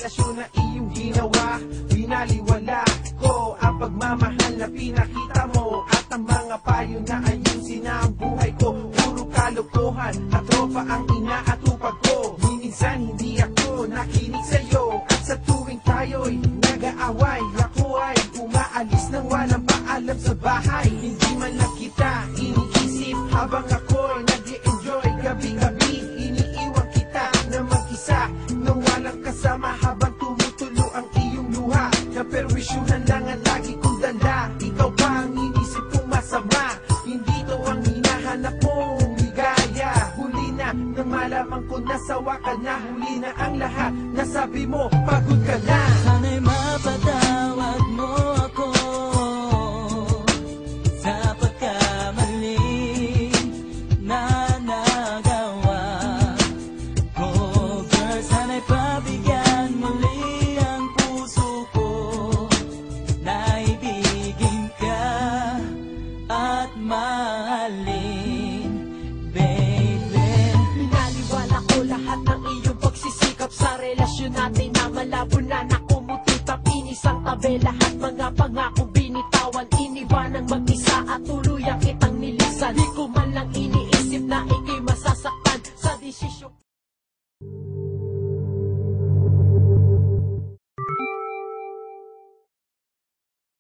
relasyon na iyong ginawa. Binaliwala ko ang pagmamahal na pinakita mo, at ang mga payo na ayusin na ang buhay ko. Puro kalokohan at tropa ang inaatupag ko. Minsan hindi ako nakinig sa'yo, at sa tuwing tayo'y nag-aaway, ako ay umaalis nang walang paalam sa bahay. Hindi man lang kita iniisip habang ako'y nag-i-enjoy. Gabi-gabi iniiwan kita na mag-isa nang walang kasama, habang tumutulo ang iyong luha. Naperwisyuhan lang ang lagi kong dala. Ikaw ba ang inisip kong masama? Hindi to ang hinahanap mong ligaya. Huli na nang malaman ko nasawa ka na. Huli na ang lahat, nasabi mo pagod ka na. Sana'y mapatawad mo ako sa pagkamali na nagawa ko. Girl, sana'y pabigyan muli ang puso ko na ibigin ka at mahalin, baby. Minaliwala ko lahat ng iyong pagsisikap sa relasyon natin na malabo na nakumuti. Tapinis ang tabi, lahat mga pangakong binitawan, iniwan ang mag-isa.